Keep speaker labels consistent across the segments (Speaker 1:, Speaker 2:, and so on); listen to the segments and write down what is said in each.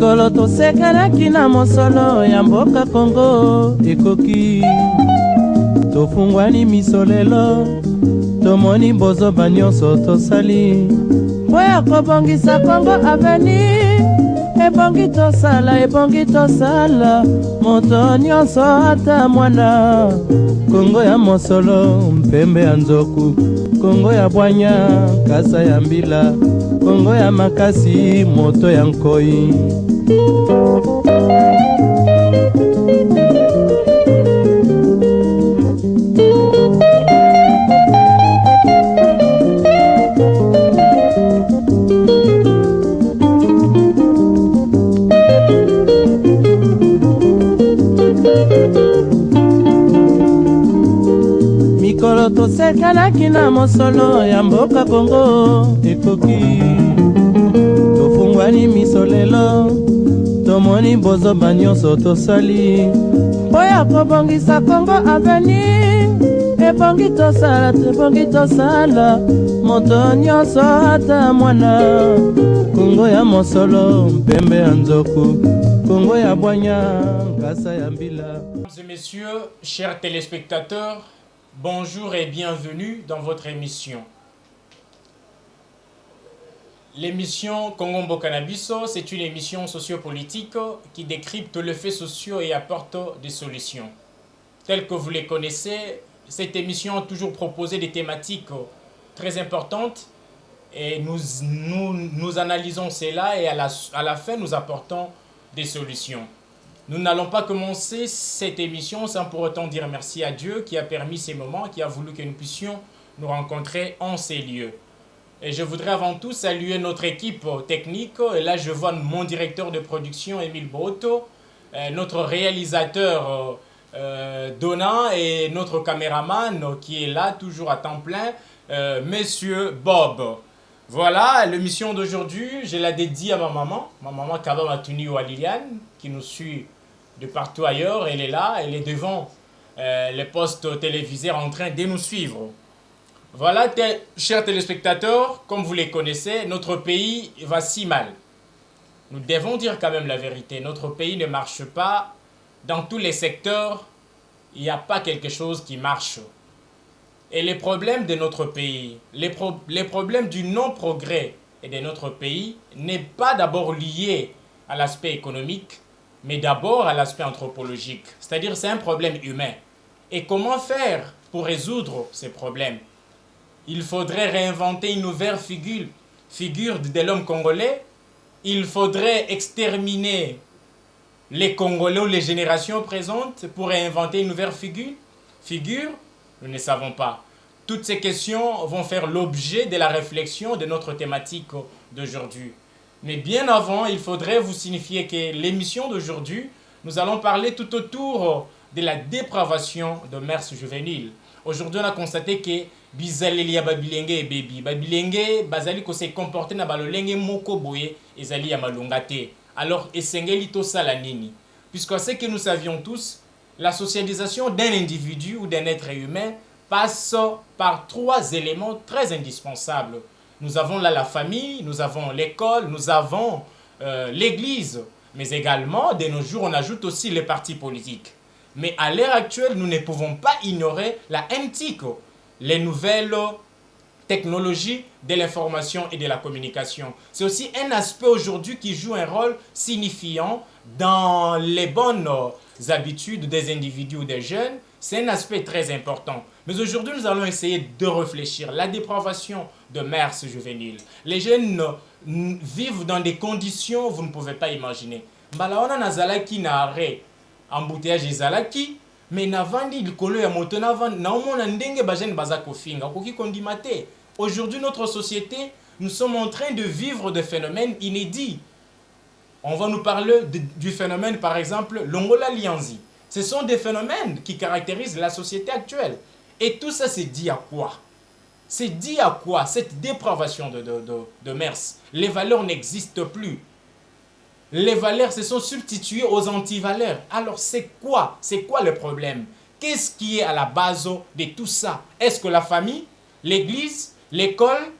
Speaker 1: mikolo tosekelaki na mosolo ya mboka Kongo ekoki tofungwani miso lelo tomoni bozoba nyonso tosali mpo ya kobongisa Kongo aveni ebongi tosala moto nyonso ata mwana Kongo ya mosolo mpembe ya nzoku Kongo ya bwanya kasa ya mbila Kongo ya makasi moto ya nkoi mikolo tosekelaki na mosolo ya mboka Kongo ekoki tofungwani miso lelo tomoni bozoba nyonso tosali mpo ya kobongisa Kongo aveni ebongi tosala moto nyonso ata mwana Kongo ya mosolo mpembe ya nzoku Kongo ya bwanya nkasa ya mbila.
Speaker 2: Mesdames et messieurs, chers téléspectateurs, bonjour et bienvenue dans votre émission. L'émission Congo Mbokana Biso, c'est une émission sociopolitique qui décrypte les faits sociaux et apporte des solutions. Telles que vous les connaissez, cette émission a toujours proposé des thématiques très importantes et nous analysons cela et à la fin nous apportons des solutions. Nous n'allons pas commencer cette émission sans pour autant dire merci à Dieu qui a permis ces moments, qui a voulu que nous puissions nous rencontrer en ces lieux. Et je voudrais avant tout saluer notre équipe technique. Et là, je vois mon directeur de production, Émile Boto, notre réalisateur Donna et notre caméraman qui est là, toujours à temps plein, Monsieur Bob. Voilà, l'émission d'aujourd'hui, je la dédie à ma maman Kaba Matuni ou à Liliane, qui nous suit de partout ailleurs. Elle est là, elle est devant les postes télévisés en train de nous suivre. Voilà, chers téléspectateurs, comme vous les connaissez, notre pays va si mal. Nous devons dire quand même la vérité. Notre pays ne marche pas. Dans tous les secteurs, il n'y a pas quelque chose qui marche. Et les problèmes de notre pays, les problèmes du non-progrès de notre pays n'est pas d'abord lié à l'aspect économique, mais d'abord à l'aspect anthropologique. C'est-à-dire c'est un problème humain. Et comment faire pour résoudre ces problèmes? Il faudrait réinventer une nouvelle figure de l'homme congolais. Il faudrait exterminer les Congolais ou les générations présentes pour réinventer une nouvelle figure. Nous ne savons pas. Toutes ces questions vont faire l'objet de la réflexion de notre thématique d'aujourd'hui. Mais bien avant, il faudrait vous signifier que l'émission d'aujourd'hui, nous allons parler tout autour de la dépravation de mœurs juvéniles. Aujourd'hui, on a constaté que bizaleli ya babilenge et baby babilenge bazali ko se comporter na balolenge moko boye ezali ya malonga te. Alors esengeli to sala nini? Puisque ce que nous savions tous, la socialisation d'un individu ou d'un être humain passe par trois éléments très indispensables. Nous avons là la famille, nous avons l'école, nous avons l'église, mais également de nos jours on ajoute aussi les partis politiques. Mais à l'heure actuelle, nous ne pouvons pas ignorer la MTIC, les nouvelles technologies de l'information et de la communication. C'est aussi un aspect aujourd'hui qui joue un rôle signifiant dans les bonnes habitudes des individus ou des jeunes. C'est un aspect très important. Mais aujourd'hui, nous allons essayer de réfléchir. La dépravation de mœurs juvéniles. Les jeunes vivent dans des conditions vous ne pouvez pas imaginer. Mbalaona nazalaki na arrêt. Embouteillage ezalaki, mais navandi likolo ya moto naomona ndenge bajene baza kofinga koki kondimate. Aujourd'hui notre société, nous sommes en train de vivre des phénomènes inédits. On va nous parler du phénomène par exemple Longola Lianzi. Ce sont des phénomènes qui caractérisent la société actuelle. Et tout ça c'est dit à quoi? C'est dit à quoi cette dépravation de mœurs? Les valeurs n'existent plus. Les valeurs se sont substituées aux antivaleurs. Alors c'est quoi? C'est quoi le problème? Qu'est-ce qui est à la base de tout ça? Est-ce que la famille, l'église, l'école,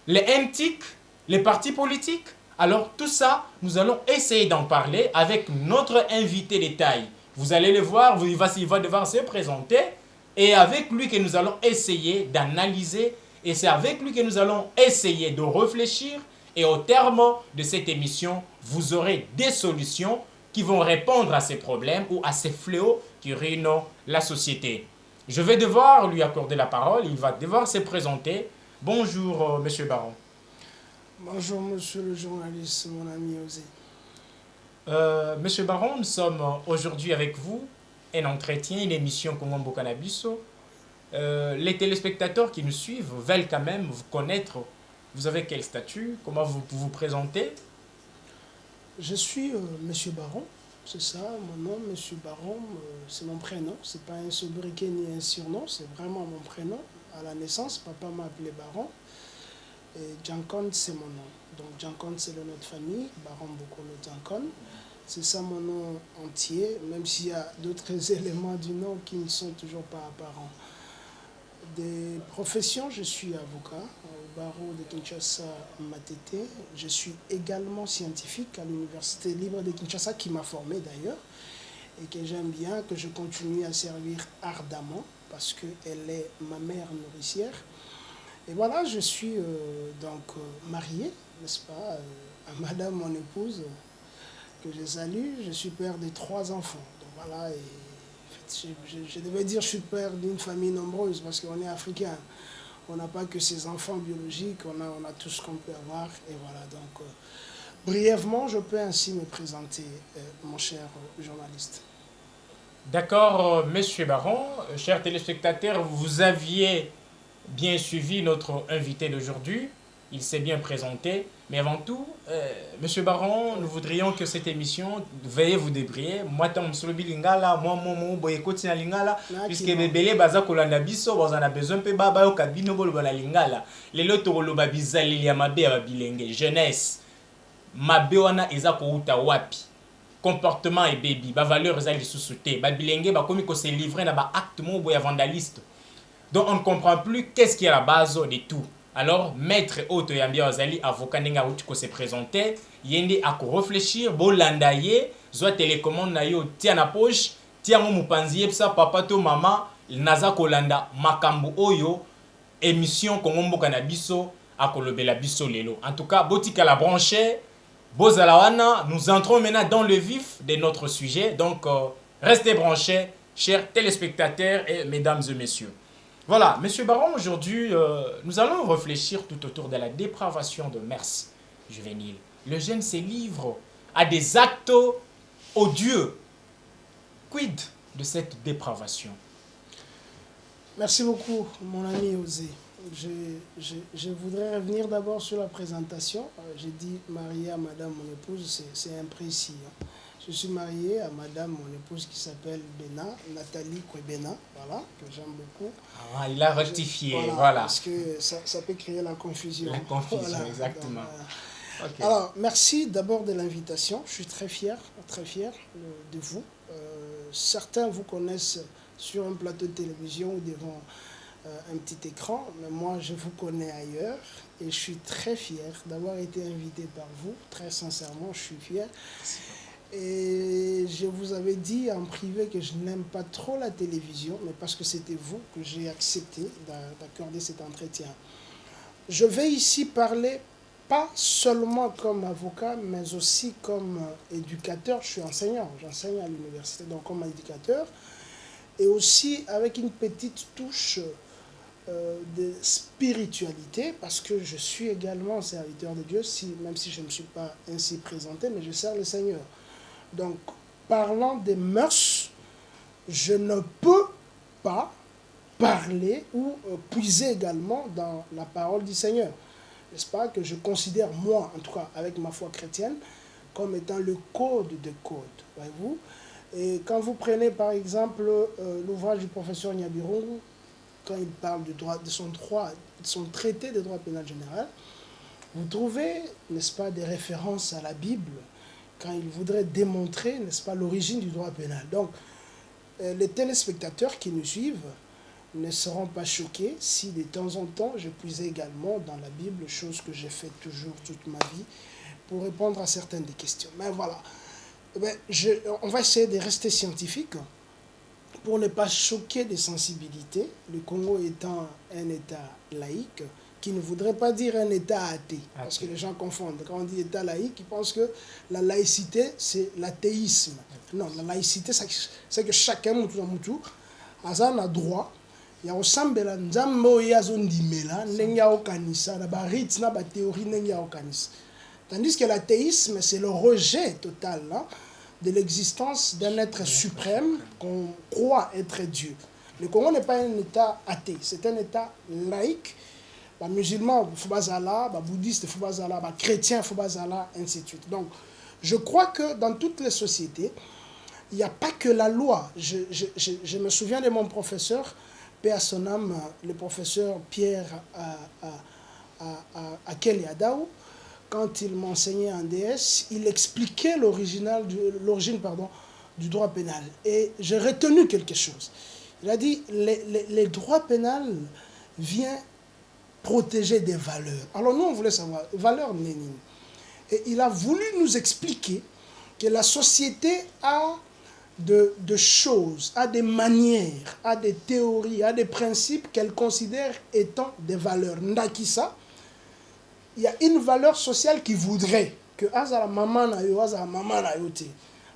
Speaker 2: les MTIC, les partis politiques? Alors tout ça, nous allons essayer d'en parler avec notre invité de taille. Vous allez le voir, il va devoir se présenter et avec lui que nous allons essayer d'analyser et c'est avec lui que nous allons essayer de réfléchir et au terme de cette émission, vous aurez des solutions qui vont répondre à ces problèmes ou à ces fléaux qui ruinent la société. Je vais devoir lui accorder la parole, il va devoir se présenter. Bonjour, Monsieur Baron.
Speaker 3: Bonjour, monsieur le journaliste, mon ami Osé.
Speaker 2: Monsieur Baron, nous sommes aujourd'hui avec vous, un entretien, une émission Congo Mboka na Biso. Les téléspectateurs qui nous suivent veulent quand même vous connaître. Vous avez quel statut? Comment vous vous présentez?
Speaker 3: Je suis monsieur Baron, c'est ça, mon nom, monsieur Baron, c'est mon prénom. C'est pas un sobriquet ni un surnom, c'est vraiment mon prénom. À la naissance, papa m'a appelé Baron. Et Djankon, c'est mon nom. Donc Djankon, c'est le nom de famille, Baron Bokolo Djankon. C'est ça mon nom entier, même s'il y a d'autres éléments du nom qui ne sont toujours pas apparents. Des professions, je suis avocat au barreau de Kinshasa Matete. Je suis également scientifique à l'Université libre de Kinshasa, qui m'a formé d'ailleurs, et que j'aime bien, que je continue à servir ardemment, parce qu'elle est ma mère nourricière. Et voilà, je suis marié, n'est-ce pas, à madame, mon épouse, que je salue. Je suis père de 3 enfants. Donc voilà, et je devais dire je suis père d'une famille nombreuse, parce qu'on est africain. On n'a pas que ses enfants biologiques, on a tout ce qu'on peut avoir. Et voilà, donc brièvement, je peux ainsi me présenter, mon cher journaliste.
Speaker 2: D'accord, Monsieur Baron. Chers téléspectateurs, vous aviez bien suivi notre invité d'aujourd'hui. Il s'est bien présenté. Mais avant tout, Monsieur Baron, nous voudrions que cette émission, veuillez vous débrouiller. Moi, tant que lingala, moi, boyekoti na lingala, puisque bébé baza kolanda biso, on a besoin pe baba yo kabino bolo bana lingala. Lelo to loba bizali ya mabe ya bilenge jeunesse. Mabe wana eza ko uta wapi. Comportement et baby, ba valeur eza lisusuté. Ba bilenge ba komi ko se livrer na ba acte mo boya vandaliste. Donc on ne comprend plus qu'est-ce qui est la base de tout. Alors, maître Oto Yambia Ozali, avocat Nenga Outiko se présenter, yende à réfléchir, bolanda ye, soit télécommande na yo, tia na poche, tia mo mupanzi psa papa to mama, naza kolanda makambu oyo, émission Congo Mboka na Biso, à kolobela biso lelo. En tout cas, botika la branchée, bozalawana, nous entrons maintenant dans le vif de notre sujet. Donc, restez branchés, chers téléspectateurs et mesdames et messieurs. Voilà, Monsieur Baron, aujourd'hui, nous allons réfléchir tout autour de la dépravation de mœurs juvéniles. Le jeune se livre à des actes odieux. Quid de cette dépravation?
Speaker 3: Merci beaucoup, mon ami Osé. Je voudrais revenir d'abord sur la présentation. J'ai dit marié à madame, mon épouse, c'est imprécis. Je suis marié à madame, mon épouse, qui s'appelle Bena, Nathalie Kwebena, voilà, que j'aime beaucoup.
Speaker 2: Ah, il a rectifié, voilà.
Speaker 3: Parce que ça peut créer la confusion.
Speaker 2: La confusion, voilà,
Speaker 3: Donc,
Speaker 2: exactement. Okay.
Speaker 3: Alors, merci d'abord de l'invitation. Je suis très fier de vous. Certains vous connaissent sur un plateau de télévision ou devant un petit écran, mais moi, je vous connais ailleurs et je suis très fier d'avoir été invité par vous. Très sincèrement, je suis fier. Merci. Et je vous avais dit en privé que je n'aime pas trop la télévision, mais parce que c'était vous que j'ai accepté d'accorder cet entretien. Je vais ici parler pas seulement comme avocat, mais aussi comme éducateur. Je suis enseignant, j'enseigne à l'université, donc comme éducateur, et aussi avec une petite touche de spiritualité, parce que je suis également serviteur de Dieu, même si je ne me suis pas ainsi présenté, mais je sers le Seigneur. Donc, parlant des mœurs, je ne peux pas parler ou puiser également dans la parole du Seigneur. N'est-ce pas, que je considère, moi, en tout cas, avec ma foi chrétienne, comme étant le code de code, voyez-vous. Et quand vous prenez, par exemple, l'ouvrage du professeur Nyabirungu, quand il parle de son traité de droit pénal général, vous trouvez, n'est-ce pas, des références à la Bible, quand il voudrait démontrer, n'est-ce pas, l'origine du droit pénal. Donc, les téléspectateurs qui nous suivent ne seront pas choqués si de temps en temps je puisais également dans la Bible, chose que j'ai fait toujours toute ma vie, pour répondre à certaines des questions. Mais voilà, on va essayer de rester scientifique pour ne pas choquer des sensibilités, le Congo étant un État laïque, qui ne voudrait pas dire un État athée, parce que les gens confondent. Quand on dit État laïque, ils pensent que la laïcité, c'est l'athéisme. Non, la laïcité, c'est que chacun, a droit, il y a osambela nzambo yazo ndimela ndenge ya okanisa na ba rite na ba théorie ndenge ya okanisa. Tandis que l'athéisme, c'est le rejet total de l'existence d'un être suprême qu'on croit être Dieu. Le Congo n'est pas un État athée, c'est un État laïque. Les musulmans, les bouddhistes, les chrétiens, ainsi de suite. Donc, je crois que dans toutes les sociétés, il n'y a pas que la loi. Je me souviens de mon professeur, paix à son âme, le professeur Pierre Akeliadao, quand il m'enseignait en DS, il expliquait l'origine du droit pénal. Et j'ai retenu quelque chose. Il a dit, les droits pénals viennent protéger des valeurs. Alors nous, on voulait savoir, valeurs Lénine. Et il a voulu nous expliquer que la société a de choses, a des manières, a des théories, a des principes qu'elle considère étant des valeurs. Ndakisa, il y a une valeur sociale qui voudrait que Azara maman na yo, Azara maman na yo te.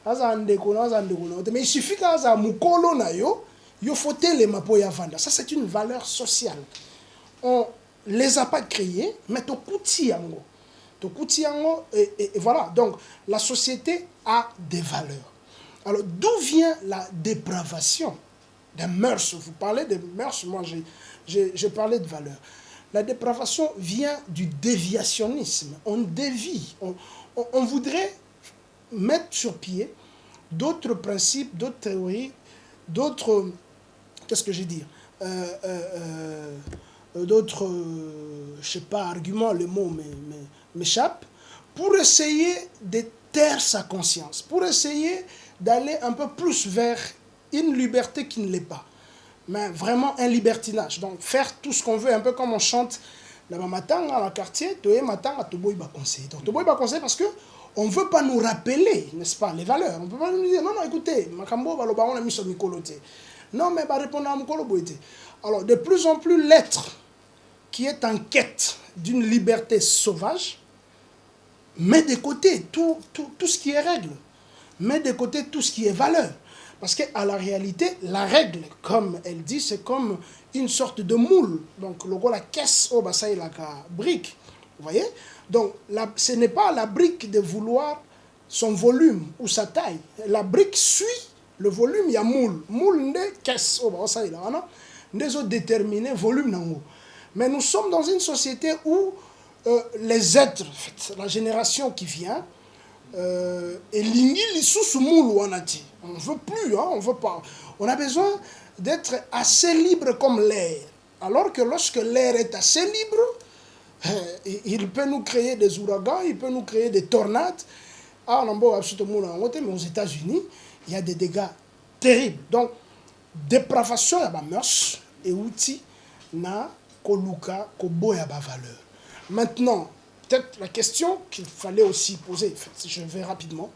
Speaker 3: Azara ndeko na, Azara ndeko na te. Mais il suffit qu'Azara mukolo na yo, yo fote le mapo ya vanda. Ça, c'est une valeur sociale. On les a pas créés, mais to kuti yango. To kuti yango, et voilà. Donc, la société a des valeurs. Alors, d'où vient la dépravation des mœurs? Vous parlez des mœurs, moi j'ai parlé de valeurs. La dépravation vient du déviationnisme. On dévie. On voudrait mettre sur pied d'autres principes, d'autres théories, d'autres... Qu'est-ce que je veux dire d'autres, je sais pas, arguments, le mot m'échappe, pour essayer de taire sa conscience, pour essayer d'aller un peu plus vers une liberté qui ne l'est pas. Mais vraiment un libertinage. Donc faire tout ce qu'on veut, un peu comme on chante dans le quartier, Toye Matanga, Toboy Bakonse. Donc Toboy Bakonse parce qu'on ne veut pas nous rappeler, n'est-ce pas, les valeurs. On ne peut pas nous dire, non, écoutez, Makambo, on a mis sur Mikolote. Non, mais répondre à Mikolote. Alors, de plus en plus, l'être qui est en quête d'une liberté sauvage met de côté tout ce qui est règle, met de côté tout ce qui est valeur. Parce qu'à la réalité, la règle, comme elle dit, c'est comme une sorte de moule. Donc, la caisse au bassin, la brique. Vous voyez? Donc, ce n'est pas la brique de vouloir son volume ou sa taille. La brique suit le volume, il y a moule. Moule de caisse au bassin, là, nous avons déterminé volume nango. Mais nous sommes dans une société où les êtres, en fait, la génération qui vient, et l'ingili sous moule on a dit. On ne veut plus, hein, on veut pas. On a besoin d'être assez libre comme l'air. Alors que lorsque l'air est assez libre, il peut nous créer des ouragans, il peut nous créer des tornades. Ah, on a absolument mais aux États-Unis, il y a des dégâts terribles. Donc, dépravation, il y a des mœurs et outils, na koluka koboya ba valeur. Maintenant, peut-être la question qu'il fallait aussi poser, je vais rapidement,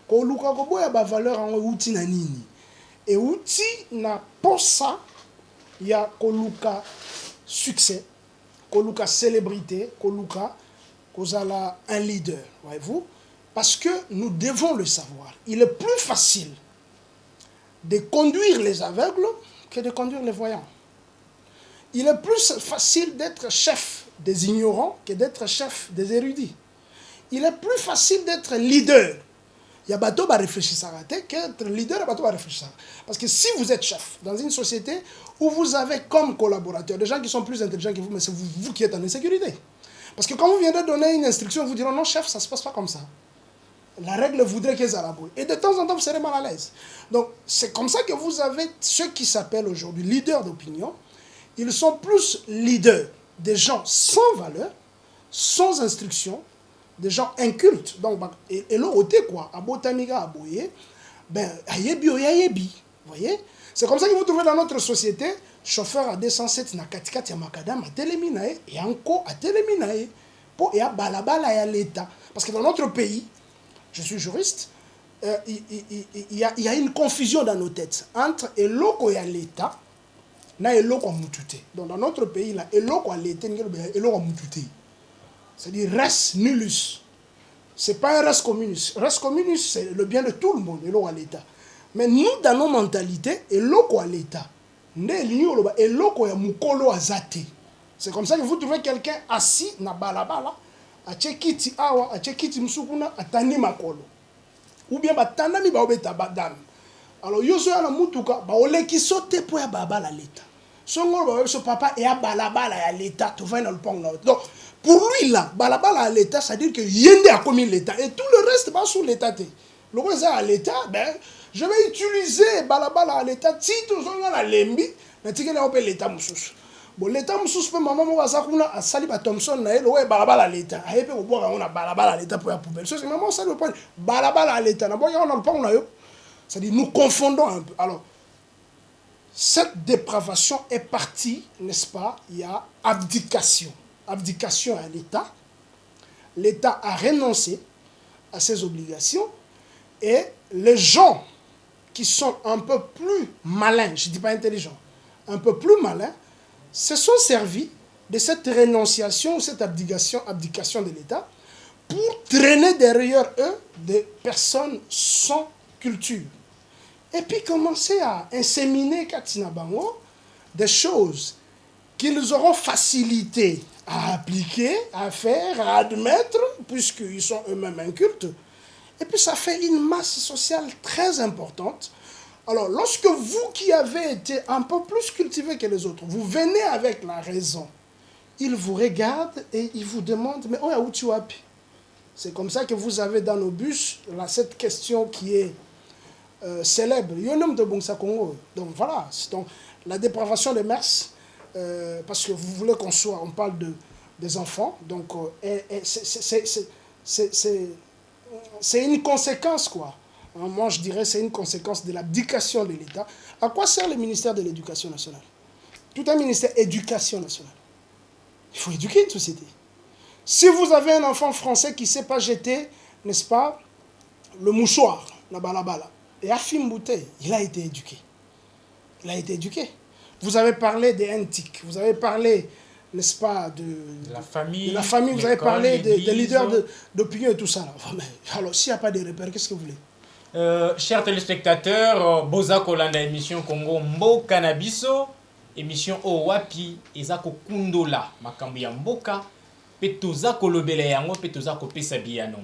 Speaker 3: koluka koboya ba valeur en outil na nini. Et outil na posa, il y a koluka succès, koluka célébrité, koluka kozala un leader, voyez-vous? Parce que nous devons le savoir. Il est plus facile de conduire les aveugles que de conduire les voyants. Il est plus facile d'être chef des ignorants que d'être chef des érudits. Il est plus facile d'être leader. Il y a bateau à réfléchir ça qu'être leader, bateau à réfléchir ça. Parce que si vous êtes chef dans une société où vous avez comme collaborateurs des gens qui sont plus intelligents que vous, mais c'est vous qui êtes en insécurité. Parce que quand vous viendrez donner une instruction, vous direz non chef, ça ne se passe pas comme ça. La règle voudrait qu'ils arabouillent. Et de temps en temps, vous serez mal à l'aise. Donc, c'est comme ça que vous avez ceux qui s'appellent aujourd'hui leaders d'opinion. Ils sont plus leaders des gens sans valeur, sans instruction, des gens incultes. Donc, et l'autre, quoi, à Botaniga, à Boye, ben, ayebi o yayebi. Vous voyez? C'est comme ça que vous trouvez dans notre société, chauffeur à 207 na katikati ya makadam, à téléminae, et encore à téléminae, pour et à balabala et à l'état. Parce que dans notre pays, je suis juriste, il y a une confusion dans nos têtes entre eloko ya l'État na eloko ya mutu te. Donc dans notre pays, là, eloko ya l'État, eloko ya mutu te. C'est-à-dire res nullus. Ce n'est pas un res communis. Res communis, c'est le bien de tout le monde, eloko ya l'État. Mais nous, dans nos mentalités, eloko ya l'État, eloko ya mukolo azate. C'est comme ça que vous trouvez quelqu'un assis na balabala, a kiti awa, a kiti msukuna, a tani makolo. Ou bien batanda mi baobeta badam. Alors yo so ya na mutuka, ba oleki sote po ya babala l'État. Songo ba so papa et ya balabala ya l'État, tu vas dans le pont là. Donc pour lui là, balabala à l'État, ça veut dire que yende a commis l'État et tout le reste va sous l'État. Le reste à l'État, ben je vais utiliser balabala à l'État si tout ça na lembi, na tike na opé l'État mususu. Bon l'État mususu pe maman mo bazakuna a sali ba Thompson na ele ouais balabala à l'État. A yepe ko boka on a balabala à l'État pour la poubelle. So c'est maman ça le point balabala à l'État. Na boka on a pas on a yo. Ça dit nous confondons un peu. Alors cette dépravation est partie, n'est-ce pas? Il y a abdication. Abdication à l'État. L'État a renoncé à ses obligations et les gens qui sont un peu plus malins, je ne dis pas intelligents, un peu plus malins, se sont servis de cette rénonciation, cette abdication de l'État pour traîner derrière eux des personnes sans culture. Et puis commencer à inséminer Katina Bango des choses qu'ils auront facilité à appliquer, à faire, à admettre, puisqu'ils sont eux-mêmes incultes. Et puis ça fait une masse sociale très importante. Alors lorsque vous qui avez été un peu plus cultivés que les autres, vous venez avec la raison, ils vous regardent et ils vous demandent, mais où tu vas? C'est comme ça que vous avez dans nos bus là, cette question qui est célèbre. Donc voilà, donc, la dépravation des mœurs, parce que vous voulez on parle des enfants, donc c'est une conséquence, quoi. Moi, je dirais c'est une conséquence de l'abdication de l'État. À quoi sert le ministère de l'Éducation nationale? Tout un ministère éducation nationale. Il faut éduquer une société. Si vous avez un enfant français qui ne sait pas jeter, n'est-ce pas, le mouchoir, la balabala, et Afim Bouteille, il a été éduqué. Il a été éduqué. Vous avez parlé des antiques, vous avez parlé, n'est-ce pas, de la famille, vous avez parlé des leaders d'opinion et tout ça. Là. Alors, s'il n'y a pas de repères, qu'est-ce que vous voulez?
Speaker 2: Chers téléspectateurs, Boza Kolanda émission Congo Mboka na biso, émission Owapi ezako kundola makambi ya mboka, pe toza kolobela yango pe toza kopesa biyano.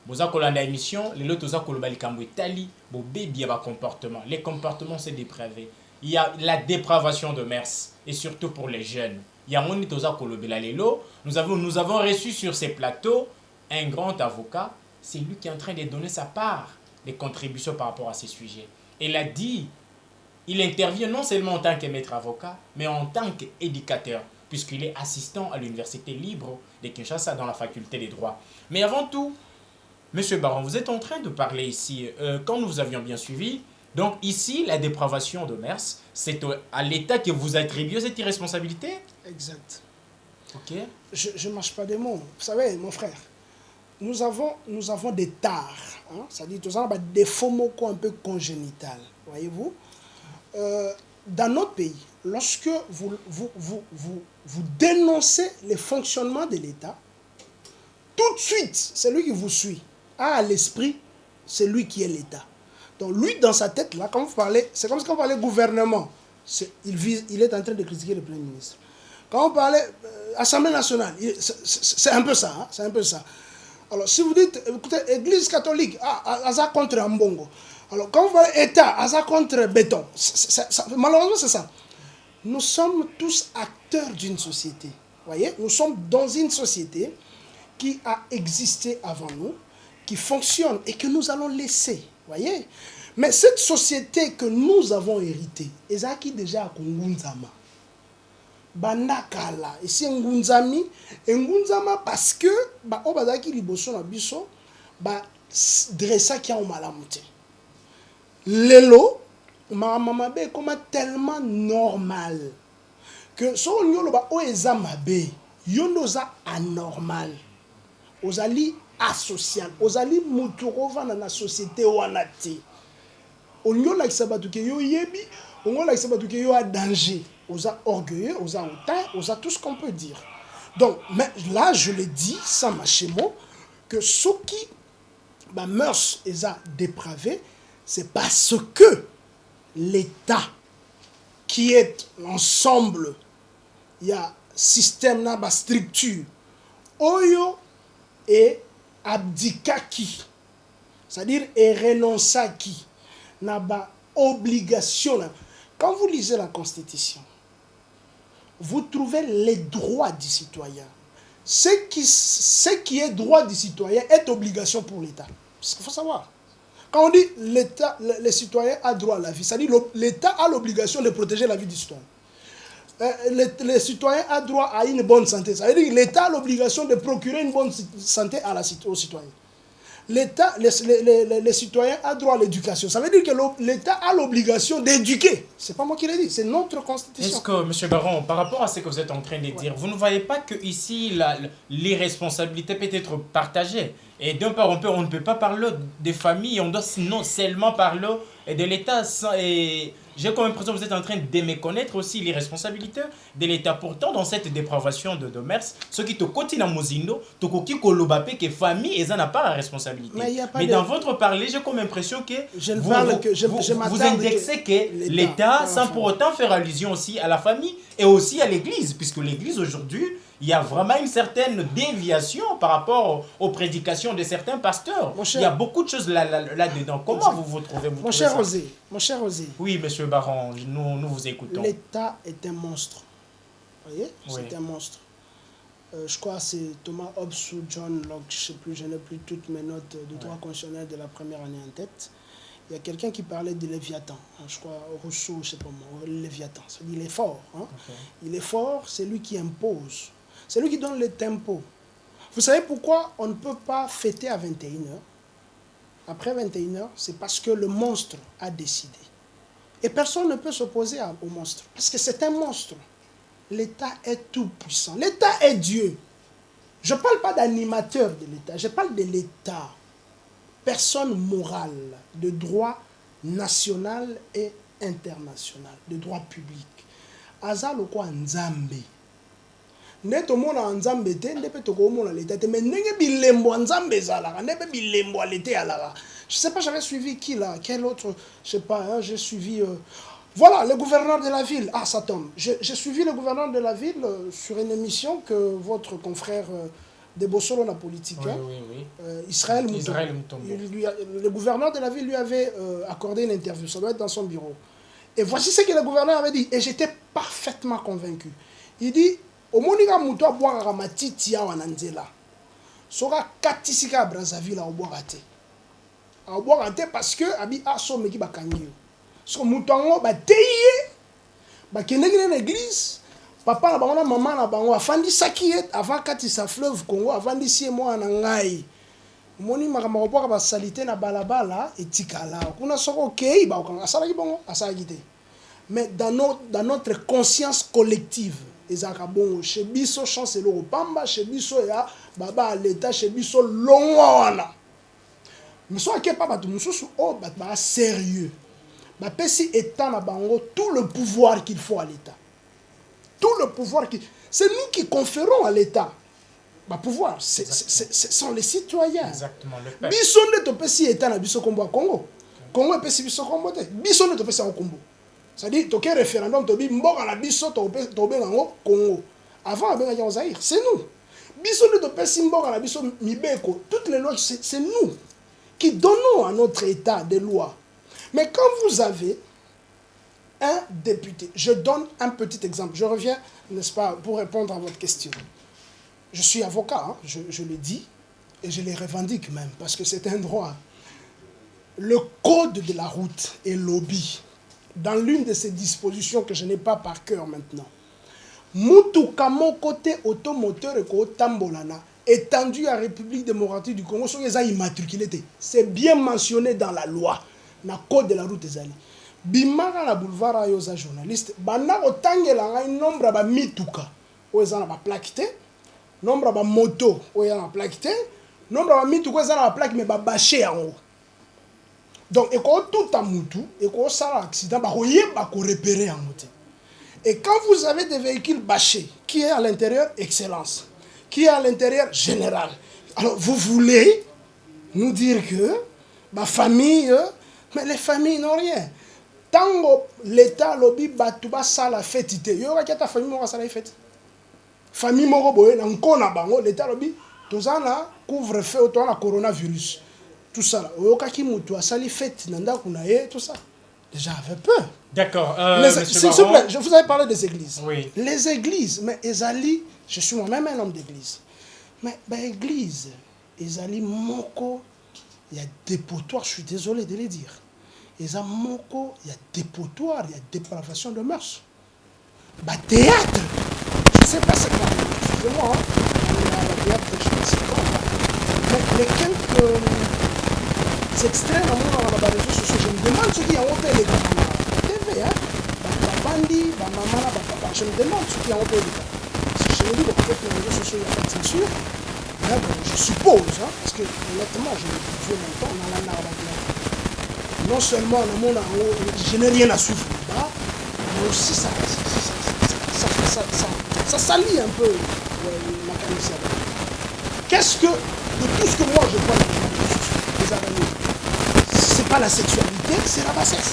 Speaker 2: Boza Kolanda émission, lelo toza koloba likambo etali, bo bebi ya ba comportement. Les comportements c'est dépravé. Il y a la dépravation de mœurs et surtout pour les jeunes. Yamoni toza kolobela lelo, nous avons reçu sur ces plateaux un grand avocat, c'est lui qui est en train de donner sa part des contributions par rapport à ces sujets. Il a dit, il intervient non seulement en tant que maître avocat, mais en tant qu'éducateur, puisqu'il est assistant à l'université libre de Kinshasa dans la faculté des droits. Mais avant tout, Monsieur Baron, vous êtes en train de parler ici, quand nous vous avions bien suivi, donc ici, la dépravation de mœurs, c'est à l'État que vous attribuez cette irresponsabilité?
Speaker 3: Exact.
Speaker 2: Ok.
Speaker 3: Je ne mâche pas des mots. Vous savez, mon frère, nous avons des tares, hein? C'est-à-dire tout ça, des faux mots un peu congénital, voyez-vous. Dans notre pays, lorsque vous dénoncez le fonctionnement de l'État, tout de suite, celui qui vous suit a à l'esprit celui qui est l'État. Donc lui, dans sa tête, là, quand vous parlez, c'est comme si quand vous parlez gouvernement, il est en train de critiquer le Premier ministre. Quand vous parlez Assemblée nationale, c'est un peu ça, hein? C'est un peu ça. Alors, si vous dites, écoutez, Église catholique, Aza contre Ambongo. Alors, quand vous parlez État, Aza contre béton. Malheureusement, c'est ça. Nous sommes tous acteurs d'une société. Voyez, nous sommes dans une société qui a existé avant nous, qui fonctionne et que nous allons laisser. Voyez. Mais cette société que nous avons héritée, Ezaki déjà à Kongunzama. Bandakala ici ngunzami ngunzama parce que ba obazaki liboso na biso ba dressa ki a malamuté lelo mama be comme tellement normal que so nyolo ba o eza mabe yondo za anormal ozali asocial ozali mutu kovanda na société wana te ongolakisa bato ke yo yebi ongolakisa bato ke yo a danger oza orgueilleux oza hautain oza tout ce qu'on peut dire. Donc mais là je le dis sans mâcher mot que ceux qui bah, mœurs eza dépravé c'est parce que l'État qui est l'ensemble il y a système na ba structure oyo et abdikaki c'est-à-dire et renonçaki na ba obligation. Quand vous lisez la Constitution vous trouvez les droits du citoyen. Ce qui est droit du citoyen est obligation pour l'État. Parce qu'il faut savoir. Quand on dit l'État, le citoyen a droit à la vie, c'est-à-dire l'État a l'obligation de protéger la vie du citoyen. Le citoyen a droit à une bonne santé. Ça veut dire que l'État a l'obligation de procurer une bonne santé aux citoyens. L'État, les citoyens a droit à l'éducation. Ça veut dire que l'État a l'obligation d'éduquer. C'est pas moi qui l'ai dit, c'est notre constitution.
Speaker 2: Est-ce que, M. Baron, par rapport à ce que vous êtes en train de dire, vous ne voyez pas que ici l'irresponsabilité peut être partagée? Et d'un part, on ne peut pas parler des familles, on doit non seulement parler de l'État. Et j'ai comme l'impression que vous êtes en train de méconnaître aussi les responsabilités de l'État. Pourtant, dans cette dépravation de mœurs, ceux qui te continuent à Mozindo, tu kolobapé que famille, ils n'ont pas la responsabilité. Mais dans votre parler, j'ai comme l'impression que vous indexez que l'État, sans pour autant faire allusion aussi à la famille et aussi à l'Église, puisque l'Église aujourd'hui, il y a vraiment une certaine déviation par rapport aux prédications de certains pasteurs. Il y a beaucoup de choses là-dedans. Comment vous trouvez
Speaker 3: mon cher Rosé,
Speaker 2: oui, monsieur Baron, nous vous écoutons.
Speaker 3: L'État est un monstre. Vous voyez, oui. C'est un monstre. Je crois que c'est Thomas Hobbes ou John Locke, je ne sais plus, je n'ai plus toutes mes notes de droit constitutionnel de la première année en tête. Il y a quelqu'un qui parlait de Léviathan, je crois Rousseau, je ne sais pas moi, Léviathan. Il est fort. Hein? Okay. Il est fort, c'est lui qui impose. C'est lui qui donne le tempo. Vous savez pourquoi on ne peut pas fêter à 21h? Après 21h, c'est parce que le monstre a décidé. Et personne ne peut s'opposer au monstre. Parce que c'est un monstre. L'État est tout puissant. L'État est Dieu. Je ne parle pas d'animateur de l'État. Je parle de l'État. Personne morale de droit national et international, de droit public. Azal ou quoi Nzambe. Neto mona nzambe te ndepe toko mona l'État te mais ndenge bilembo nzambe zalaka ndepe bilembo l'été alaka. Je sais pas, j'avais suivi qui là, quel autre, je sais pas, hein, j'ai suivi voilà, le gouverneur de la ville. Ah, ça tombe. J'ai suivi le gouverneur de la ville sur une émission que votre confrère de Bossolo la politique,
Speaker 2: oui,
Speaker 3: hein,
Speaker 2: oui.
Speaker 3: Israël Moutombo. Le gouverneur de la ville lui avait accordé une interview, ça doit être dans son bureau. Et voici ce que le gouverneur avait dit, et j'étais parfaitement convaincu. Il dit au monika muto abwaka matiti ya wananzela soka katisika Brazzaville abwaka te parce que abi aso meki bakangi so muto ngo bateye bakendeki na église papa na bango na maman na bango afandi saki avant katisa fleuve Congo avandi sie mo na ngai moni makambo abwaka ba salité na balabala etikala kuna soko kei ba asalaki bongo asalaki te. Mais dans notre conscience collective ezaka bongo chez biso chancelo opamba chez biso ya baba à l'état chez biso longwana mais so akepa bato mususu o ba sérieux ba pesi état na bango tout le pouvoir qu'il faut à l'état, tout le pouvoir qui c'est nous qui conférons à l'état ba pouvoir, ce sont les citoyens.
Speaker 2: Exactement, le peuple.
Speaker 3: Biso ne to pesi état na biso kombo Congo Congo pesi biso kombo te biso ne to pesi en kombo. C'est-à-dire, tu as un référendum, tu as dit, la biso, tu as Congo. Avant, c'est nous. Biso, la biso, toutes les lois, c'est nous qui donnons à notre État des lois. Mais quand vous avez un député, je donne un petit exemple, je reviens, n'est-ce pas, pour répondre à votre question. Je suis avocat, hein, je le dis, et je le revendique même, parce que c'est un droit. Le code de la route est lobby. Dans l'une de ces dispositions que je n'ai pas par cœur maintenant. Mutuka mon côté automoteur et tambolana étendu à la République démocratique du Congo, c'est bien mentionné dans la loi, dans le code de la route des alliés. Bimara la boulevard à yosa journaliste, bana otangela un nombre de mituka, oza na ba plaquité, nombre de moto, oya na plaquité, nombre ya bamitu ko eza na baplaque me babashe yango. Donc ekotuta mutu ekosala accident bakoyeba korepere yango te. Et quand vous avez des véhicules bâchés, qui est à l'intérieur excellence, qui est à l'intérieur général, alors vous voulez nous dire que ma famille, mais les familles n'ont rien. Tant que l'État lobby batuba ça la fête, il y aura ta famille mora ça la fête. Famille moro boye na nkona bango l'État lobby tozana couvre-feu autour la coronavirus. Tout ça là, yoka ki mutu asali fête nanda kunaye tout ça. Déjà avait peur.
Speaker 2: D'accord.
Speaker 3: S'il vous plaît, je vous avais parlé des églises.
Speaker 2: Oui.
Speaker 3: Les églises, mais Ezali, je suis moi-même un homme d'église. Mais l'église, Ezali Moko, il y a dépotoir, je suis désolé de le dire. Ezali Moko, il y a dépotoir, il y a dépravation de mœurs. Théâtre, je ne sais pas c'est quoi. Excusez-moi, théâtre, je ne sais pas. Mais les quelques extraits dans les réseaux sociaux, je me demande ce qu'il y a en télé. TV, hein? Bandi, maman, papa, je me demande ce qu'il y a en télé. Si je me dis que peut-être les réseaux sociaux, il n'y a pas de censure, hein, bon, je suppose, hein, parce que honnêtement, je l'ai vu longtemps, on a la non seulement le monde en haut, je n'ai rien à suivre là-bas, mais aussi ça salit un peu ma carrière. Qu'est-ce que, de tout ce que moi je vois dans les réseaux sociaux, les araignées, c'est pas la sexualité, c'est la bassesse.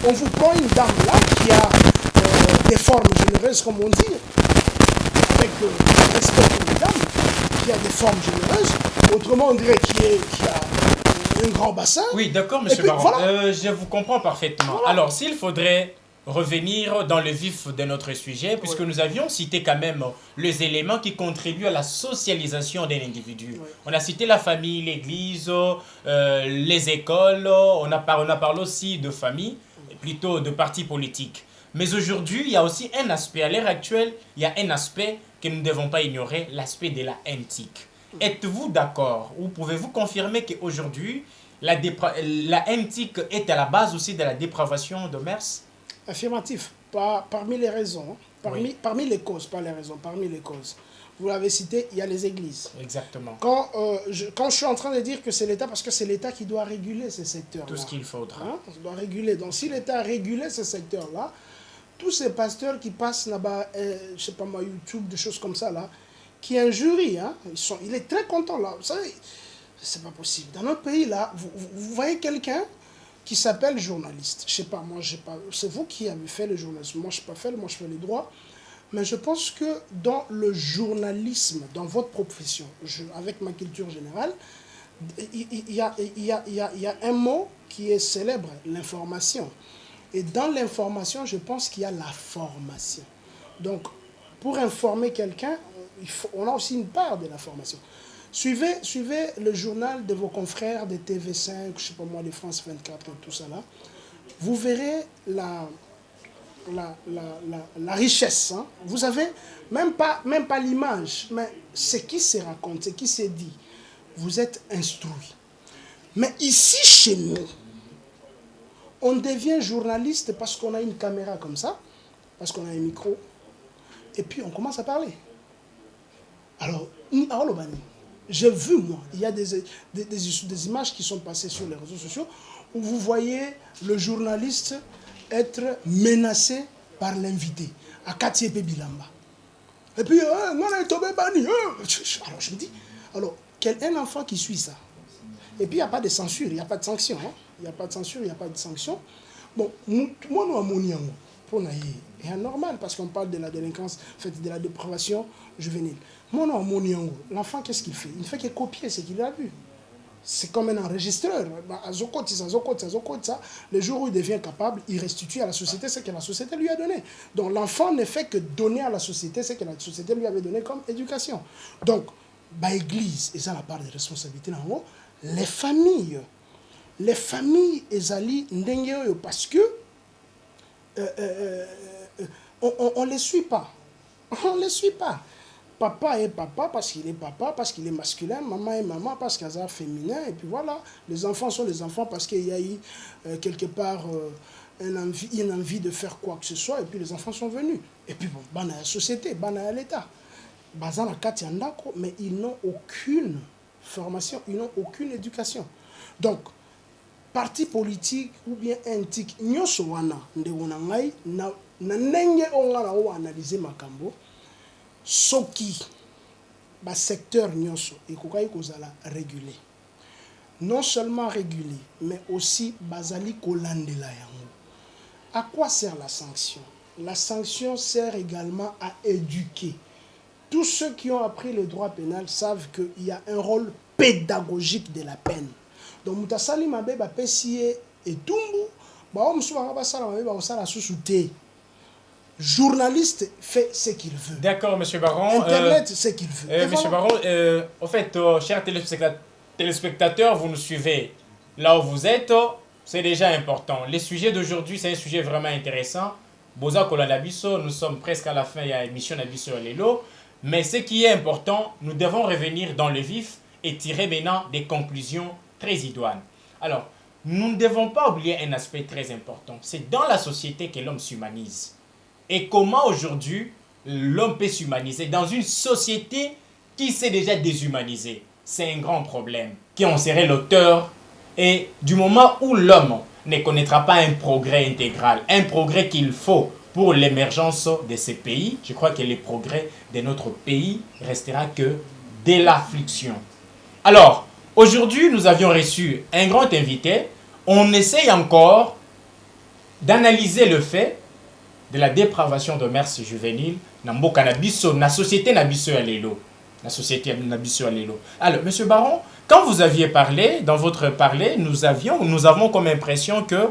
Speaker 3: On vous prend une dame là qui a des formes généreuses, comme on dit, avec respect pour une dame, qui a des formes généreuses, autrement on dirait qu'il a un grand bassin.
Speaker 2: Oui, d'accord, monsieur Baron. Voilà. Je vous comprends parfaitement. Voilà. Alors, s'il faudrait revenir dans le vif de notre sujet, puisque nous avions cité quand même les éléments qui contribuent à la socialisation d'un individu. Oui. On a cité la famille, l'église, les écoles, on a parlé aussi de famille, plutôt de partis politiques. Mais aujourd'hui, il y a aussi un aspect, à l'heure actuelle, il y a un aspect que nous ne devons pas ignorer, l'aspect de la haine-tic. Êtes-vous d'accord ou pouvez-vous confirmer qu'aujourd'hui, la haine-tic est à la base aussi de la dépravation de mœurs?
Speaker 3: Affirmatif. Parmi les raisons, parmi les causes, pas les raisons, parmi les causes. Vous l'avez cité, il y a les églises.
Speaker 2: Exactement.
Speaker 3: Quand je suis en train de dire que c'est l'État, parce que c'est l'État qui doit réguler ces secteurs-là.
Speaker 2: Tout ce qu'il faudra.
Speaker 3: Hein? On doit réguler. Donc si l'État a régulé ces secteurs-là, tous ces pasteurs qui passent là-bas, je sais pas moi, YouTube, des choses comme ça, là, qui injurient, hein, il est très content là. Vous savez, c'est pas possible. Dans notre pays, là, vous voyez quelqu'un qui s'appelle journaliste. Je sais pas, moi, c'est vous qui avez fait le journalisme. Moi, je n'ai pas fait, moi, je fais les droits. Mais je pense que dans le journalisme, dans votre profession, avec ma culture générale, il y a un mot qui est célèbre, l'information. Et dans l'information, je pense qu'il y a la formation. Donc, pour informer quelqu'un, on a aussi une part de l'information. Suivez le journal de vos confrères de TV5, je sais pas moi, de France 24, tout ça là. Vous verrez la richesse. Hein. Vous avez même pas l'image, mais ce qui se raconte, ce qui se dit. Vous êtes instruit. Mais ici, chez nous, on devient journaliste parce qu'on a une caméra comme ça, parce qu'on a un micro, et puis on commence à parler. Alors, j'ai vu, moi, il y a des images qui sont passées sur les réseaux sociaux où vous voyez le journaliste être menacé par l'invité, à Katiepe Bilamba. Et puis, alors je me dis, alors, un enfant qui suit ça? Et puis, il n'y a pas de censure, il n'y a pas de sanction. Hein? Il n'y a pas de censure, il n'y a pas de sanction. Bon, moi, nous, c'est normal parce qu'on parle de la délinquance, de la dépravation juvénile. L'enfant, qu'est-ce qu'il fait? Il ne fait que copier ce qu'il a vu. C'est comme un enregistreur. Le jour où il devient capable, il restitue à la société ce que la société lui a donné. Donc l'enfant ne fait que donner à la société ce que la société lui avait donné comme éducation. Donc, l'église, ils ont la part de responsabilité. Les familles, ils ont parce que on ne les suit pas. On ne les suit pas. Papa est papa parce qu'il est masculin, maman est maman parce qu'elle est féminin, et puis voilà. Les enfants sont les enfants parce qu'il y a eu quelque part une envie de faire quoi que ce soit, et puis les enfants sont venus. Et puis bon, la société, l'État, mais ils n'ont aucune formation, ils n'ont aucune éducation. Donc, parti politique ou bien intique, nyoso wana ndeko na ngai na ndenge ongala o analyser makambo soki ba secteur nyonso ekokai kozala régulé. Non seulement régulé, mais aussi bazali kolandela yango. À quoi sert la sanction? La sanction sert également à éduquer. Tous ceux qui ont appris le droit pénal savent qu'il y a un rôle pédagogique de la peine. Donc, Moutasali Mabe, Pessie et Tumbu, journaliste fait ce qu'il veut.
Speaker 2: D'accord, M. Baron.
Speaker 3: Internet, ce qu'il veut.
Speaker 2: M. Baron, en fait, chers téléspectateurs, vous nous suivez là où vous êtes, c'est déjà important. Le sujet d'aujourd'hui, c'est un sujet vraiment intéressant. Boza Kolanabiso, nous sommes presque à la fin, il y a émission Nabiso Lelo. Mais ce qui est important, nous devons revenir dans le vif et tirer maintenant des conclusions très idoines. Alors, nous ne devons pas oublier un aspect très important. C'est dans la société que l'homme s'humanise. Et comment aujourd'hui l'homme peut s'humaniser dans une société qui s'est déjà déshumanisée? C'est un grand problème qui en serait l'auteur. Et du moment où l'homme ne connaîtra pas un progrès intégral, un progrès qu'il faut pour l'émergence de ces pays, je crois que le progrès de notre pays restera que de l'affliction. Alors, aujourd'hui, nous avions reçu un grand invité. On essaye encore d'analyser le fait de la dépravation de mœurs juvéniles dans la société Nabiso Alelo. La société Nabiso Alelo. Alors, M. Baron, quand vous aviez parlé, dans votre parler, nous avons comme impression que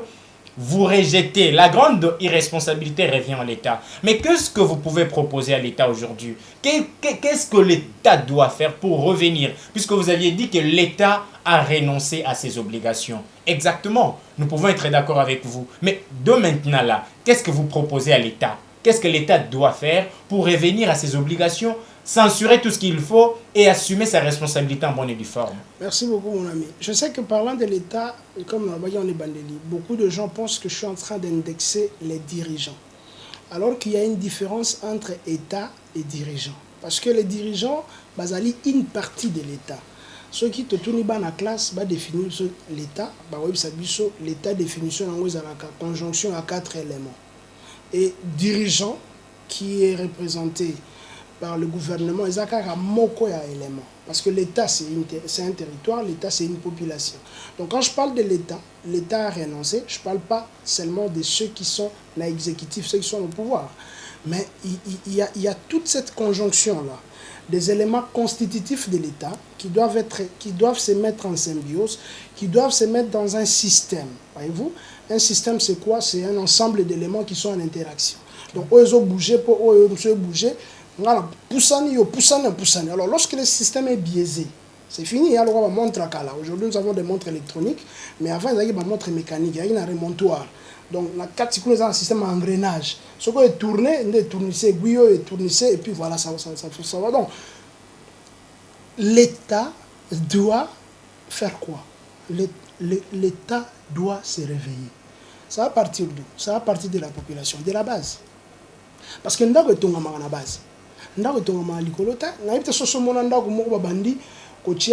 Speaker 2: vous rejetez. La grande irresponsabilité revient à l'État. Mais qu'est-ce que vous pouvez proposer à l'État aujourd'hui? Qu'est-ce que l'État doit faire pour revenir? Puisque vous aviez dit que l'État a renoncé à ses obligations. Exactement, nous pouvons être d'accord avec vous. Mais de maintenant là, qu'est-ce que vous proposez à l'État? Qu'est-ce que l'État doit faire pour revenir à ses obligations, censurer tout ce qu'il faut et assumer sa responsabilité en bonne et due forme?
Speaker 3: Merci beaucoup, mon ami. Je sais que parlant de l'État, comme on est bandeli, beaucoup de gens pensent que je suis en train d'indexer les dirigeants. Alors qu'il y a une différence entre État et dirigeants. Parce que les dirigeants, basali une partie de l'État. Ceux qui te tournent dans la classe, définir l'État, l'État définition en conjonction à 4 éléments. Et dirigeant qui est représenté par le gouvernement, ils ont moko ya élément. Parce que l'État, c'est un territoire, l'État, c'est une population. Donc quand je parle de l'État, l'État a renoncé, je ne parle pas seulement de ceux qui sont l'exécutif, ceux qui sont au pouvoir. Mais il y a toute cette conjonction-là, des éléments constitutifs de l'État qui doivent se mettre en symbiose, qui doivent se mettre dans un système. Voyez-vous, un système, c'est quoi? C'est un ensemble d'éléments qui sont en interaction. Donc, ils ont bougé pour bouger. Alors, lorsque le système est biaisé, c'est fini. Alors, on va montrer là. Aujourd'hui, nous avons des montres électroniques, mais avant, il y avait des montres mécaniques, il y a un remontoir. Donc, la 4 cycles, c'est un système engrenage. Ce qu'on est tourné, on est tourné, et puis voilà, ça va. Donc, l'État doit faire quoi? L'État doit se réveiller. Ça va partir d'où? Ça va partir de la population, de la base. Parce que nous avons à la base. Nous avons à l'écolota. Nous avons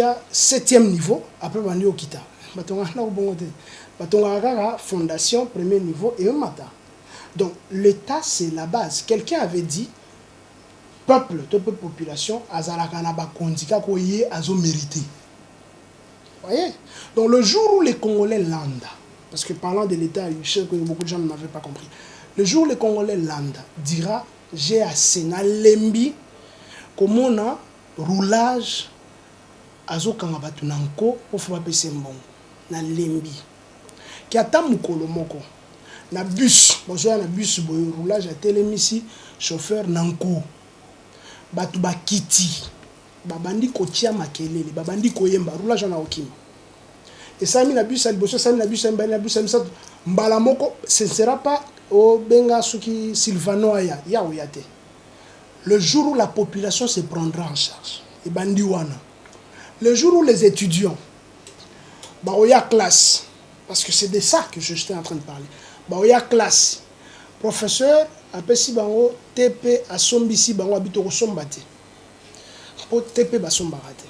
Speaker 3: à 7e niveau, après nous avons au Kita. Nous avons fondation, premier niveau et un matin. Donc l'État, c'est la base. Quelqu'un avait dit, peuple, population, azalakana kondika koye azo mérité. Vous voyez? Donc le jour où les Congolais landent, parce que parlant de l'État, je sais que beaucoup de gens ne m'avaient pas compris. Le jour où les Congolais landent, dira, j'ai assez na lembi, comme on a roulage, azo kangabatu nanko, pour faire passer mbongo, na lembi. Qui attend mukolo moko, na bus, bonjour na bus, roulage à télémisi, chauffeur nanko, batu bakiti, babandi kotia makelele, babandi koyemba, roulage na okima. Et ça, na bus, ça, na bus, mbalamoko, ce ne sera pas au benga suki Silvano aya, ya oyate. Le jour où la population se prendra en charge, et bandiwana. Le jour où les étudiants, oya classe, parce que c'est de ça que je suis en train de parler. Oya classe, professeur, après si bango TP à sombisi bango habito sombate. Pour TP ba sombarate.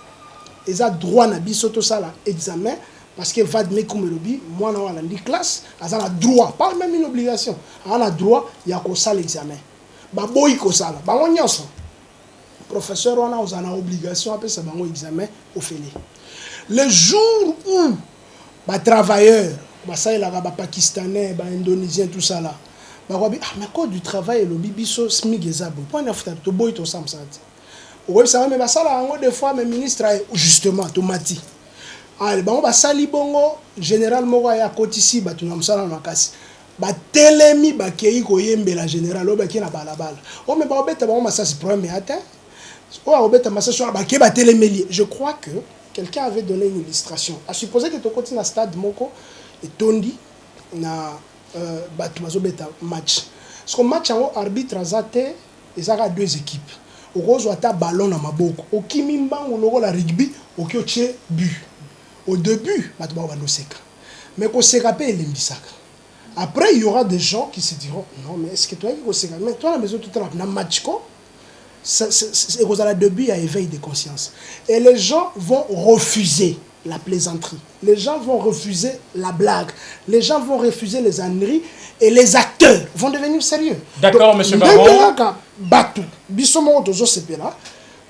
Speaker 3: ils ont droit na biso to ça là examen parce que va de comme lobby moi na wala ndi classe ils ont droit pas même une obligation ils ont droit ya ko ça l'examen ba boy ko ça là ba nyonso professeur on a aux obligation après ça bango examen au fini le jour où ba travailleurs ba ça il a ba pakistanais ba indonésien tout ça là ba quoi ah mais code du travail le bibiso smigezabo point na futa to boy to samsati oui ça mais ba ça là en des fois mes ministres justement tomati ah bango ba sali bongo général moko ya kotisi ba tuna msala na kasi ba telemi ba kei ko yembela général ba ki na balabala oh mais ba obeta bango masasi problème atteint je crois que quelqu'un avait donné une illustration. À supposer que tu continues à stade Moko et Tondi na match. Ce qu'on match en arbitre azate et ça a deux équipes. Au rose ou ta ballon na maboko. Au kimimba ou logo la rugby au kioche but. Au début, matba wa no seka. Mais ko seka pe elimbisaka. Après il y aura des gens qui se diront non mais est-ce que toi qui ko seka mais toi la maison tout na match ko c'est au début il y a éveil de conscience et les gens vont refuser la plaisanterie, les gens vont refuser la blague, les gens vont refuser les âneries et les acteurs vont devenir sérieux.
Speaker 2: D'accord, monsieur Baron.
Speaker 3: Batu bisomo tozo sepela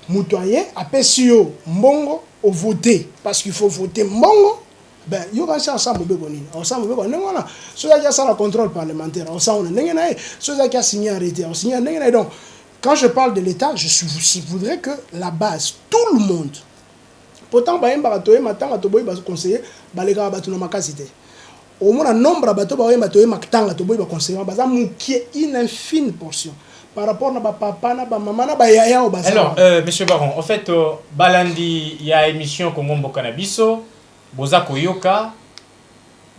Speaker 3: mutoyen apesio mbongo au voter parce qu'il faut voter mbongo ben yo ka ça ensemble be bonini ensemble be bonini voilà ceux qui a ça la contrôle parlementaire ensemble n'engena ceux qui a signé arrêté on signé n'engena donc quand je parle de l'État, je voudrais que la base, tout le monde, pourtant, conseiller, au moins, un nombre de conseiller, une infime portion par rapport à papa, maman, yaya.
Speaker 2: Alors, monsieur Baron, en fait, Balandi, il y a émission Congo Mbokanabiso, Bozako Yoka.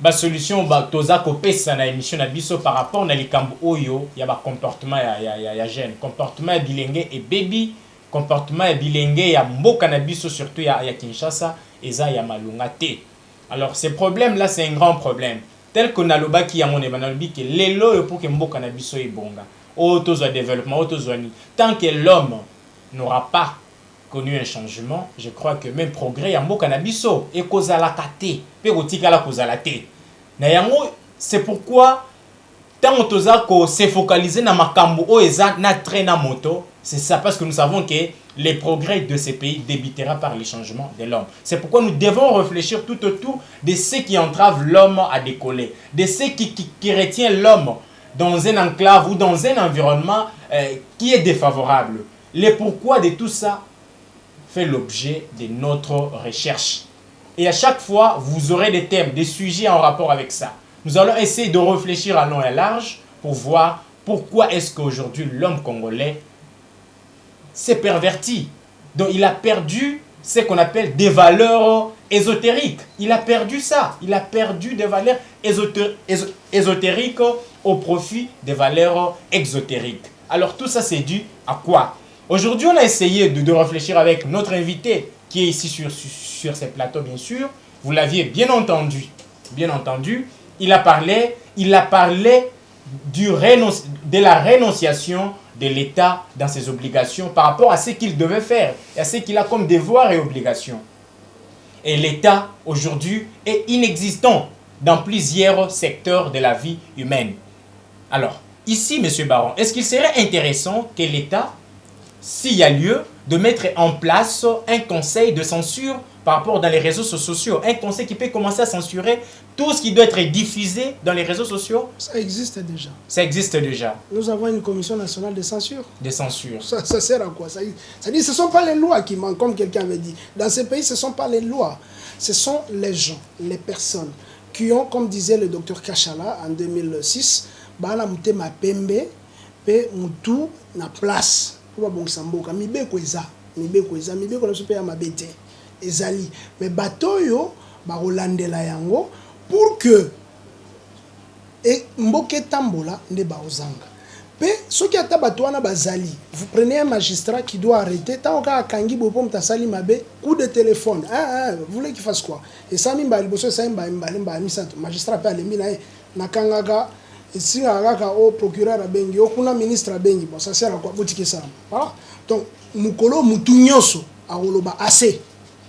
Speaker 2: Ba solution ba toza ko pesa na émission na biso par rapport na likambo oyo ya ba comportement ya jeune comportement ya bilenge et baby comportement ya bilenge ya mboka na biso surtout ya Kinshasa eza ya malunga te. Alors ces problèmes là c'est un grand problème tel que naloba ki ya mone banalobi ke lelo pour que mboka na biso ebonga auto zo développement auto zoni tant que l'homme n'aura pas connu un changement, je crois que même progrès en mboka na biso et kozala kate pe kotikala kozala te. Na yango c'est pourquoi tant toza ko se focaliser na makambo o eza na train na moto, c'est ça parce que nous savons que les progrès de ces pays débutera par les changements de l'homme. C'est pourquoi nous devons réfléchir tout autour de ce qui entrave l'homme à décoller, de ce qui retient l'homme dans un enclave ou dans un environnement qui est défavorable. Les pourquoi de tout ça fait l'objet de notre recherche. Et à chaque fois, vous aurez des thèmes, des sujets en rapport avec ça. Nous allons essayer de réfléchir à long et large pour voir pourquoi est-ce qu'aujourd'hui l'homme congolais s'est perverti. Donc il a perdu ce qu'on appelle des valeurs ésotériques. Il a perdu ça. Il a perdu des valeurs ésotériques au profit des valeurs exotériques. Alors tout ça c'est dû à quoi? Aujourd'hui, on a essayé de réfléchir avec notre invité qui est ici sur ces plateaux, bien sûr. Vous l'aviez bien entendu. Bien entendu, il a parlé de la rénonciation de l'État dans ses obligations par rapport à ce qu'il devait faire et à ce qu'il a comme devoir et obligations. Et l'État, aujourd'hui, est inexistant dans plusieurs secteurs de la vie humaine. Alors, ici, M. Baron, est-ce qu'il serait intéressant que l'État, s'il y a lieu, de mettre en place un conseil de censure par rapport dans les réseaux sociaux, un conseil qui peut commencer à censurer tout ce qui doit être diffusé dans les réseaux sociaux?
Speaker 3: Ça existe déjà.
Speaker 2: Ça existe déjà.
Speaker 3: Nous avons une commission nationale de censure.
Speaker 2: De censure.
Speaker 3: Ça sert à quoi? Ça dit, ce ne sont pas les lois qui manquent, comme quelqu'un avait dit. Dans ces pays, ce ne sont pas les lois. Ce sont les gens, les personnes qui ont, comme disait le docteur Kachala en 2006, Bala Mutema Pembe, Pe Mutu na place. Mibeko eza na super ya mabete ezali mais bato yo ba rolandela yango pour que et mboke tambola nde ba ozanga pe soki ata bato wana bazali vous prenez un magistrat qui doit arrêter tant ka kangi bopo mtasali mabe coup de téléphone vous voulez qu'il fasse quoi et ça mimba liboso ça mimba misanto magistrat pa le mina na kangaka ici au procureur abengi okuna ministre abengi bon ça sert à quoi botike ça voilà donc mukolo mutunyoso a oloba assez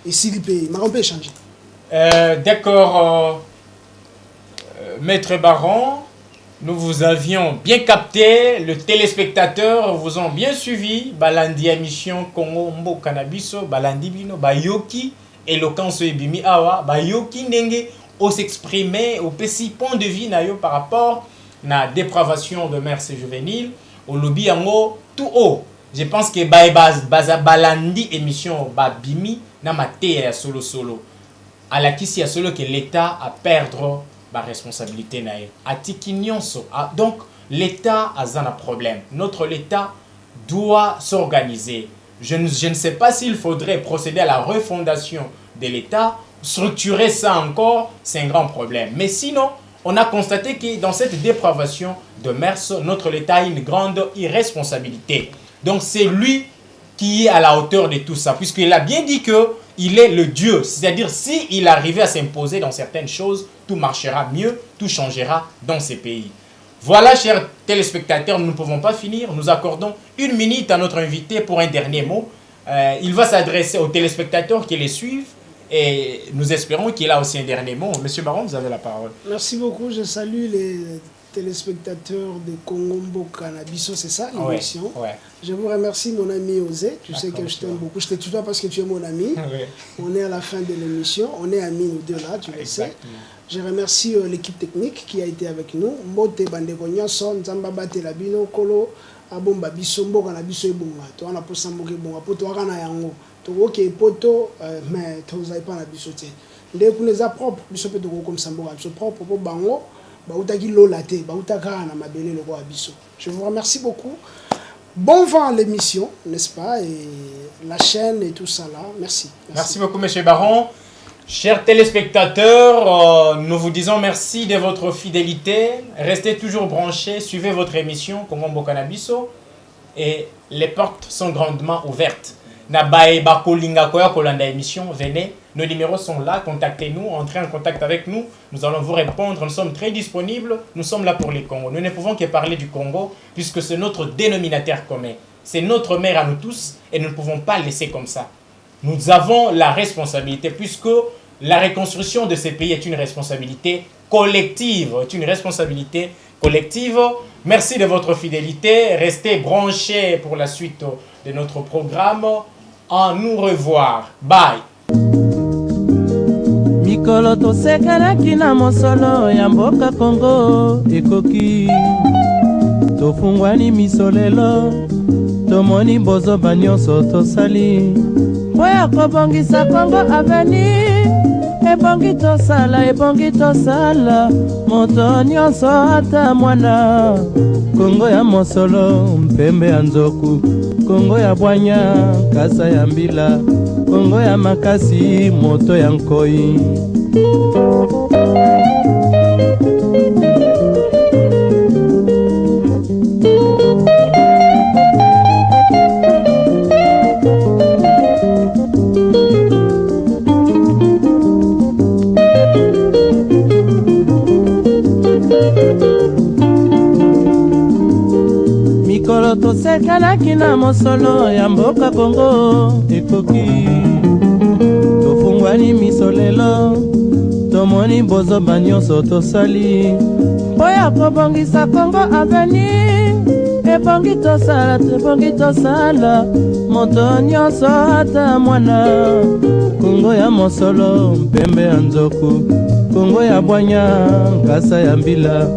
Speaker 3: Et s'il peut, on peut échanger.
Speaker 2: D'accord, Maître Baron, nous vous avions bien capté, les téléspectateurs vous ont bien suivi. Balandi émission Congo Mboka na biso, balandi bino, bayoki, éloquence ebimi awa, bayoki ndenge au s'exprimer, au petit point de vue na yo par rapport na dépravation de mœurs juvéniles, au lobby yango tout haut. Je pense que baza balandi émission babimi na mate ya solo. À la kisi ya solo que l'État a perdre la responsabilité nae. Atiki nyonso. Donc l'État a un problème. Notre l'État doit s'organiser. Je ne sais pas s'il faudrait procéder à la refondation de l'État, structurer ça encore, c'est un grand problème. Mais sinon, on a constaté que dans cette dépravation de mœurs, notre État a une grande irresponsabilité. Donc c'est lui qui est à la hauteur de tout ça, puisqu'il a bien dit qu'il est le Dieu. C'est-à-dire, s'il arrivait à s'imposer dans certaines choses, tout marchera mieux, tout changera dans ces pays. Voilà, chers téléspectateurs, nous ne pouvons pas finir. Nous accordons 1 minute à notre invité pour un dernier mot. Il va s'adresser aux téléspectateurs qui les suivent et nous espérons qu'il a aussi un dernier mot. Monsieur Baron, vous avez la parole.
Speaker 3: Merci beaucoup. Je salue les téléspectateurs de Congo Mboka na biso, c'est ça l'émission.
Speaker 2: Ouais.
Speaker 3: Je vous remercie mon ami Osé, tu sais que je t'aime beaucoup, je te tutoie parce que tu es mon ami. On est à la fin de l'émission, on est amis nous deux là, tu le sais. Je remercie l'équipe technique qui a été avec nous. Mbote bandeko nyonso nzamba batela bino kolo abomba biso mboka na biso ebonga. To wana posa mboka ebonga poto waka na yango. To oke poto mais to zai pa na biso te. Ndé kuneza propre biso pe to comme ça mboka biso propre po bango. Je vous remercie beaucoup. Bon vent à l'émission, n'est-ce pas? Et la chaîne et tout ça là. Merci.
Speaker 2: Merci beaucoup, monsieur Baron. Chers téléspectateurs, nous vous disons merci de votre fidélité. Restez toujours branchés, suivez votre émission Congo Mboka na biso et les portes sont grandement ouvertes. Nabae bakolinga koya kolanda émission, venez. Nos numéros sont là, contactez-nous, entrez en contact avec nous. Nous allons vous répondre, nous sommes très disponibles. Nous sommes là pour les Congos. Nous ne pouvons que parler du Congo puisque c'est notre dénominateur commun. C'est notre mère à nous tous et nous ne pouvons pas laisser comme ça. Nous avons la responsabilité puisque la reconstruction de ces pays est une responsabilité collective. C'est une responsabilité collective. Merci de votre fidélité. Restez branchés pour la suite de notre programme. À nous revoir. Bye.
Speaker 1: Mikolo tosekelaki na mosolo ya mboka Kongo ekoki tofungwani misolelo tomoni bozoba nyonso tosali po ya kobongisa Kongo aveni ebongi tosala moto nyonso ata mwana Kongo ya mosolo mpembe ya nzoku Kongo ya bwanya kasa ya mbila Kongo ya makasi moto ya nkoi Mikolo tosekelaki na mosolo ya mboka Kongo ekoki tofungwani misolelo tomoni bozoba nyonso tosali po ya kobongisa Kongo aveni ebongi tosala moto nyonso ata mwana Kongo ya mosolo mpembe ya nzoku Kongo ya bwanya kasa ya mbila